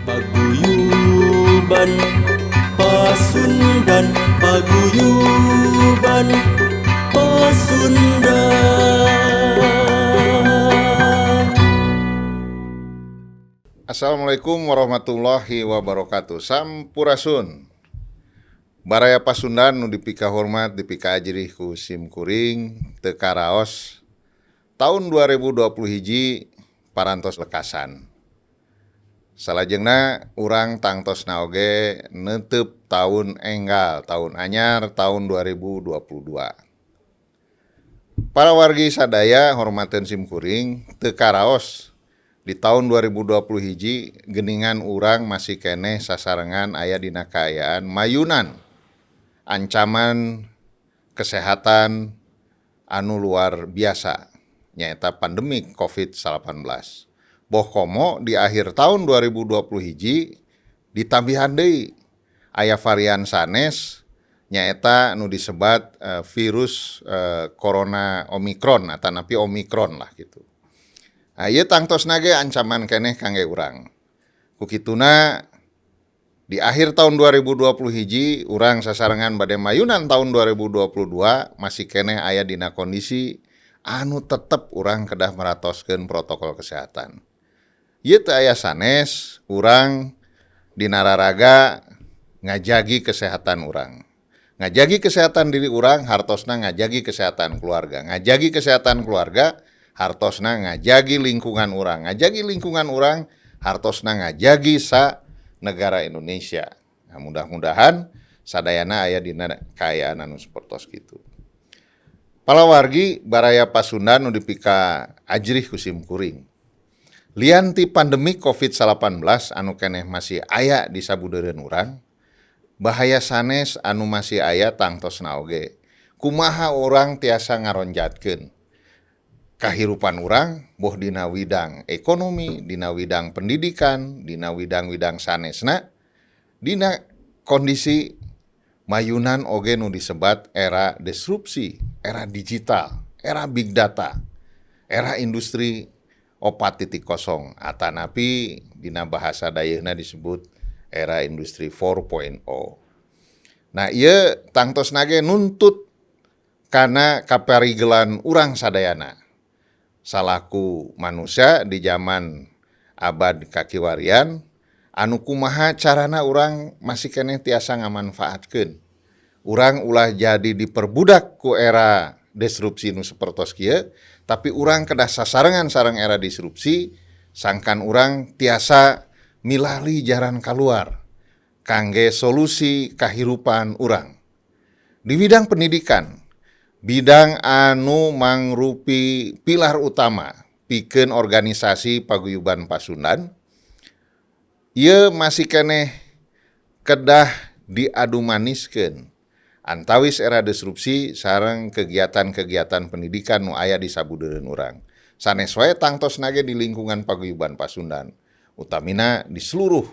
Paguyuban Pasundan, Paguyuban Pasundan. Assalamualaikum warahmatullahi wabarakatuh. Sampurasun. Baraya Pasundan nu dipika hormat dipika ajrih ku sim kuring teu karaos tahun 2021 parantos lekasan. Salajengna urang tangtosna oge neuteup tahun enggal, tahun anyar tahun 2022. Para wargi sadaya hormateun sim kuring teu karaos di tahun 2021 geuningan urang masih keneh sasarengan aya dina kaayaan mayunan ancaman kesehatan anu luar biasa nyaeta pandemi COVID-19. Boh komo di akhir tahun 2021 ditambihan deui aya varian sanes nyaeta anu disebat virus corona Omikron atanapi Omikron lah gitu. Ieu tangtosna ge ancaman keneh kangge urang. Ku kituna di akhir tahun 2021 urang sasarengan bade mayunan tahun 2022 masih keneh aya dina kondisi anu tetep urang kedah meratoskeun protokol kesehatan. Ieu teu aya sanes urang dina raraga ngajagi kesehatan urang. Ngajagi kesehatan diri urang hartosna ngajagi kesehatan keluarga. Ngajagi kesehatan keluarga hartosna ngajagi lingkungan urang. Ngajagi lingkungan urang hartosna ngajagi sa negara Indonesia. Nah, mudah-mudahan sadayana aya dina kaayaan anu sapertos kitu. Palawargi baraya Pasundan nu dipika ajrih ku sim kuring. Lian ti pandemi COVID-19 anu keneh masih aya di sabudeureun urang, bahaya sanes anu masih aya tangtosna oge. Kumaha urang tiasa ngaronjatkeun kahirupan urang boh dina widang ekonomi, dina widang pendidikan, dina widang-widang sanesna, dina kondisi mayunan oge nu disebat era disrupsi, era digital, era big data, era industri 4.0 atanapi dina bahasa dayeuna disebut era industri 4.0. Nah, ieu tangtosna ge nuntut kana kaparigelan urang sadayana salaku manusia di zaman abad kakiwarian anu kumaha carana urang masih keneh tiasa ngamanfaatkeun. Urang ulah jadi diperbudak ku era disrupsi nu sapertos kieu, tapi urang kedah sasarengan sareng era disrupsi sangkan urang tiasa milali jalan kaluar kangge solusi kahirupan urang. Di bidang pendidikan, bidang anu mangrupi pilar utama pikeun organisasi Paguyuban Pasundan, ieu masih keneh kedah diadu maniskeun antawis era disrupsi sareng kegiatan-kegiatan pendidikan nu aya di sabudeureun urang. Sanes wae tangtosna ge di lingkungan Paguyuban Pasundan, utamina di seluruh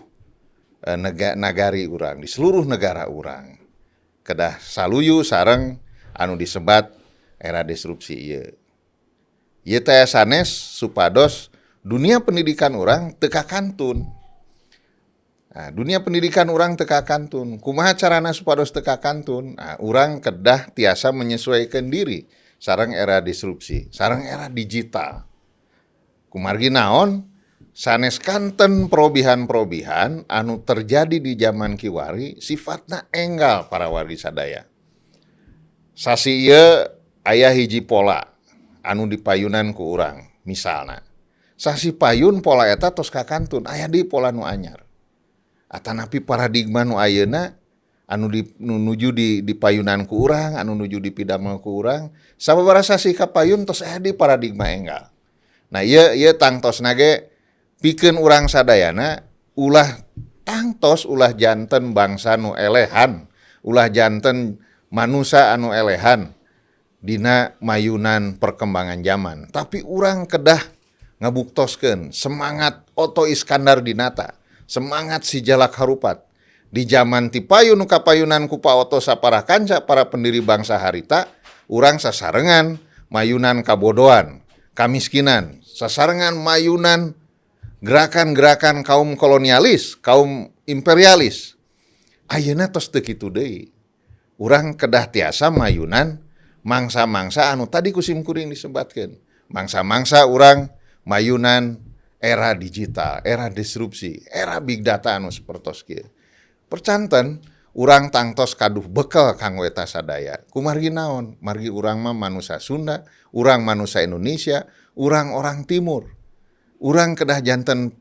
nagari urang, di seluruh negara urang. Kedah saluyu sareng anu disebat era disrupsi ieu. Ieu teh sanes supados dunia pendidikan urang teu kakantun. Nah, dunia pendidikan urang teu kakantun. Kumaha carana supados teu kakantun? Nah, urang kedah tiasa menyesuaikan diri sareng era disrupsi, sareng era digital. Kumargi naon? Sanes kanten perobihan-perobihan anu terjadi di zaman kiwari sifatna enggal para wargi sadaya. Sasi ieu aya hiji pola anu dipayunan ku urang. Misalna, sasi payun pola eta tos kakantun, aya deui pola nu anyar. Atanapi paradigma nu ayeuna anu nuju di payunan ku urang, anu nuju dipidamel ku urang, sababaraha sasi kapayun tos aya deui paradigma enggal. Nah, ieu tangtosna ge pikeun urang sadayana ulah tangtos ulah janten bangsa nu elehan, ulah janten manusia anu elehan dina mayunan perkembangan zaman, tapi urang kedah ngabuktoskeun semangat Otto Iskandar Dinata, semangat si Jalak Harupat di zaman ti payun nu kapayunan ku Pa Otto saparah kanca para pendiri bangsa harita, urang sasarengan mayunan kabodohan, kamiskinan, sasarengan mayunan gerakan-gerakan kaum kolonialis, kaum imperialis. Ayeuna tos teu kitu deui. Urang kedah tiasa mayunan mangsa-mangsa anu tadi ku simkuring disebatkeun. Mangsa-mangsa urang mayunan era digital, era disrupsi, era big data anu sapertos kieu. Percanten urang tangtos kaduh bekel kanggo eta sadaya. Kumargi naon? Margi urang mah manusia Sunda, urang manusia Indonesia, urang orang timur. Urang kedah janten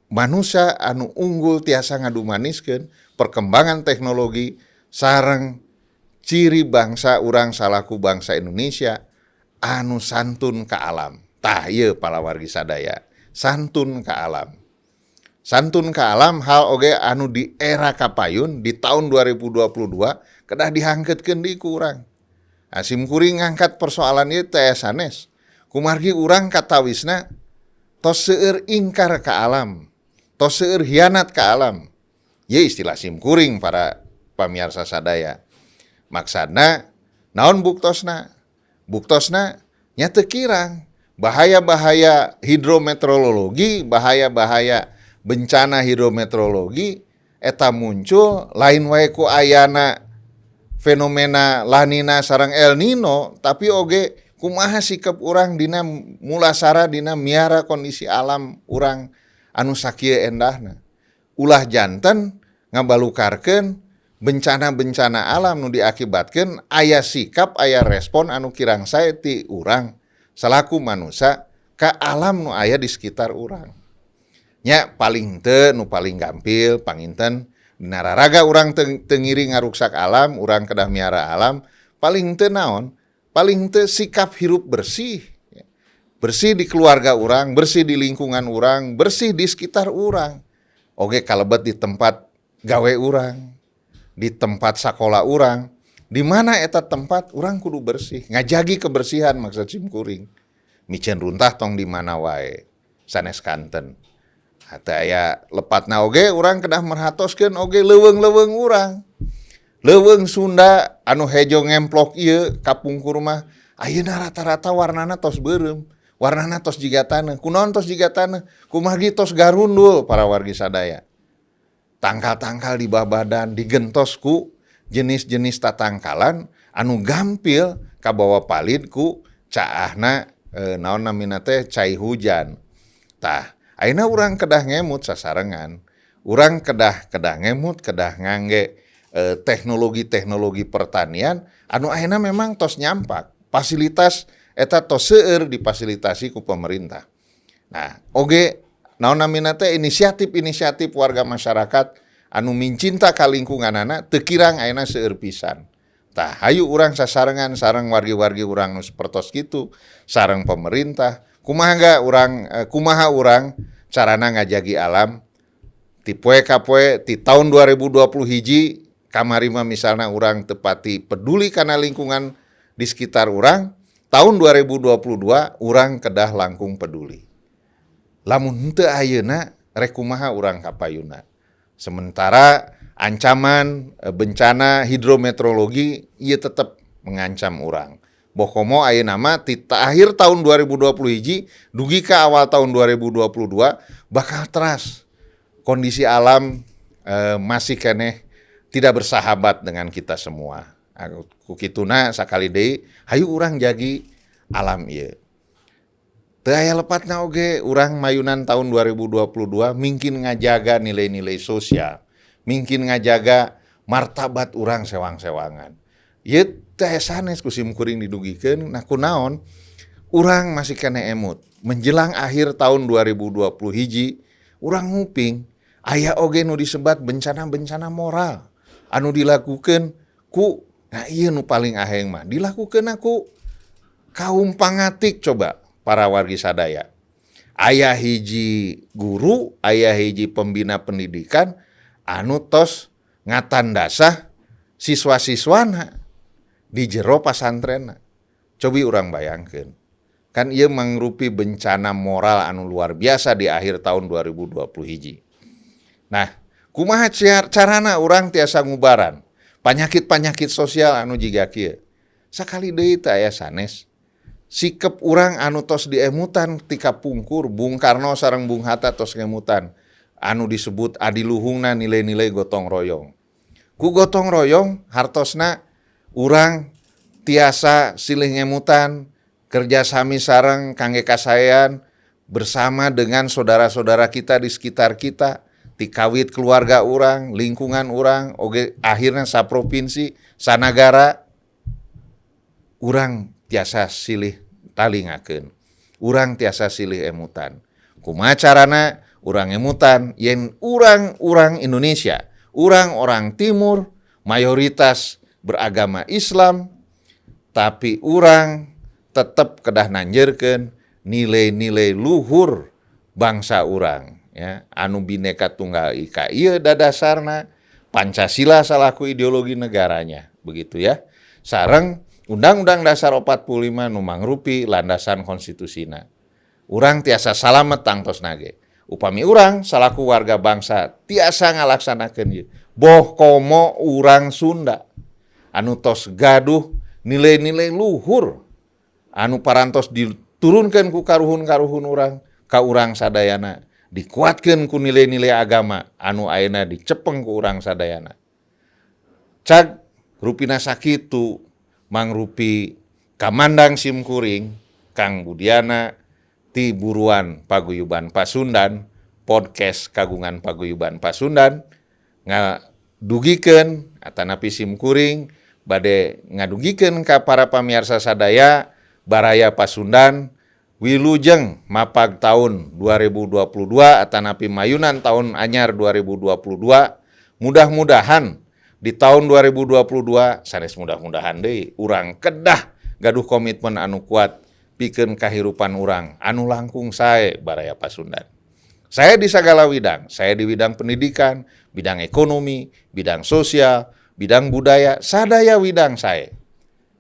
manusia anu unggul tiasa ngadumaniskeun perkembangan teknologi sareng ciri bangsa urang salaku bangsa Indonesia anu santun ka alam. Tah ieu palawargi sadaya, santun ka alam. Santun ka alam hal oge anu di era kapayun di tahun 2022 kedah dihangkeutkeun di ku urang. Sim kuring ngangkat persoalan ieu teh sanes. Kumargi urang katawisna tos seueur ingkar ka alam, tos seueur hianat ka alam. Ye istilah sim kuring para pamirsa sadaya. Maksudna naon buktosna? Buktosna nya teu kirang bahaya-bahaya hidrometeorologi, bahaya-bahaya bencana hidrometeorologi eta muncul lain wae ku ayana fenomena La Nina sareng El Nino, tapi oge kumaha sikap urang dina mulasara dina miara kondisi alam urang anu sakieu endahna. Ulah janten ngabalukarkeun bencana-bencana alam nu diakibatkeun aya sikap aya respon anu kirang sae ti urang salaku manusia ka alam nu aya di sekitar urang. Nya paling teu nu paling gampil panginten dina raraga urang teu ngiri ngaruksak alam, urang kedah miara alam, paling teu naon? Paling teu sikap hirup bersih. Bersih di keluarga urang, bersih di lingkungan urang, bersih di sekitar urang. Oge kalebet di tempat gawe urang, di tempat sakola urang, di mana eta tempat urang kudu bersih, ngajagi kebersihan maksud simkuring. Micen runtah tong di mana wae, sanes kanten. Hata aya lepatna oge urang kedah merhatoskeun oge leuweung-leuweung urang. Leuweung Sunda anu hejo ngemplok ieu kapungkur mah ayeuna rata-rata warnana tos beureum, warnana tos jiga taneuh. Kunaon tos jiga taneuh? Kumaha tos garundul para wargi sadaya. Tangkal-tangkal di babadan digentos ku jenis-jenis tatangkalan anu gampil kabawa palid ku caahna naon namina teh cai hujan. Tah ayeuna urang kedah ngemut sasarengan, urang kedah ngemut, kedah ngangge teknologi-teknologi pertanian anu ayeuna memang tos nyampak. Fasilitas eta tos seueur difasilitasi ku pemerintah. Nah, oge naon namina teh inisiatif-inisiatif warga masyarakat anu mincinta ka lingkunganana teu kirang ayeuna seueur pisan. Tah hayu urang sasarengan sareng wargi-wargi urang nu sapertos kitu sareng pemerintah kumaha urang carana ngajagi alam ti poe ka poe ti tahun 2021 kamari mah misalna urang teu pati peduli kana lingkungan di sekitar urang, tahun 2022 urang kedah langkung peduli. Lamun henteu ayeuna rek kumaha urang kapayuna. Sementara ancaman bencana hidrometeorologi ieu tetep mengancam urang. Bokomo ayeuna mah ti akhir tahun 2021 dugi ka awal tahun 2022 bakal teras kondisi alam masih keneh tidak bersahabat dengan kita semua. Ku kituna sakali deui hayu urang jagi alam ieu. Teu aya lepatna oge urang mayunan tahun 2022 mungkin ngajaga nilai-nilai sosial, mungkin ngajaga martabat urang sewang-sewangan. Ieu teh sanes ku simkuring didugikeun, nah kunaon? Urang masih kena emut. Menjelang akhir tahun 2021, urang nguping aya oge nu disebat bencana-bencana moral anu dilakukeun ku nah ieu nu paling aheng mah dilakukeun aku kaum pangatik coba para wargi sadaya. Aya hiji guru, aya hiji pembina pendidikan anu tos ngatandasah siswa-siswana di jero pasantrenna. Cobi urang bayangkeun. Kan ieu mangrupi bencana moral anu luar biasa di akhir tahun 2021. Nah, kumaha carana urang tiasa ngubaran penyakit-penyakit sosial anu jiga kieu. Sakali deui teh aya sanes. sikep urang anu tos diemutan tika pungkur Bung Karno sareng Bung Hatta tos ngemutan anu disebut adiluhungna nilai-nilai gotong royong. Ku gotong royong hartosna urang tiasa silih ngemutan kerjasami sareng kangge kasayan bersama dengan saudara-saudara kita di sekitar kita, tikawit keluarga urang, lingkungan urang, oge akhirnya saprovinsi, sanagara, urang tiasa silih talingakeun. Urang tiasa silih emutan. Kumaha carana urang emutan yen urang Indonesia, orang timur, mayoritas beragama Islam, tapi urang tetap kedah nanjeurkeun nilai-nilai luhur bangsa urang ya, anu Bhinneka Tunggal Ika ieu dadasarna, Pancasila salaku ideologi negaranya, begitu ya. Sareng Undang-Undang Dasar 45 nu mangrupi landasan konstitusina. Urang tiasa salamet tangtos nage. Upami urang salaku warga bangsa tiasa ngalaksanakeun ieu. Boh komo urang Sunda anu tos gaduh nilai-nilai luhur anu parantos diturunkeun ku karuhun-karuhun urang ka urang sadayana, dikuatkeun ku nilai-nilai agama anu ayeuna dicepeng ku urang sadayana. Cag rupina sakitu mangrupi Kamandang Simkuring Kang Budiana ti buruan Paguyuban Pasundan, podcast kagungan Paguyuban Pasundan ngadugikeun atanapi Simkuring bade ngadugikeun ka para pamirsa sadaya Baraya Pasundan wilujeng mapag tahun 2022 atanapi mayunan tahun anyar 2022. Mudah-mudahan di tahun 2022 sanes mudah-mudahan deui urang kedah gaduh komitmen anu kuat pikeun kahirupan urang anu langkung sae Baraya Pasundan. Saya di sagala widang, saya di bidang pendidikan, bidang ekonomi, bidang sosial, bidang budaya, sadaya widang saya.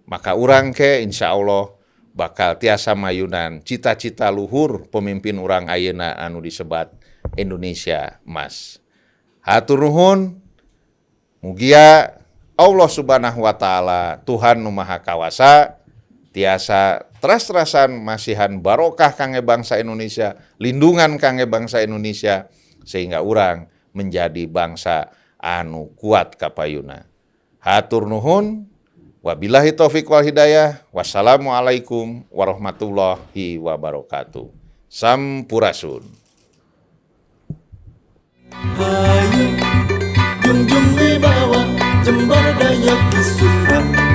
Maka urang ke insya Allah bakal tiasa mayunan cita-cita luhur pemimpin urang ayeuna anu disebat Indonesia Emas. Hatur nuhun, mugia Allah Subhanahu wa taala Tuhan nu Maha Kawasa tiasa teras-terasan masihan barokah kangge bangsa Indonesia, lindungan kangge bangsa Indonesia sehingga urang menjadi bangsa anu kuat kapayuna. Hatur nuhun. Wabillahi taufik wal hidayah. Wassalamualaikum warahmatullahi wabarakatuh. Sampurasun. Hayu junjung wibawa jembar daya kesukuan.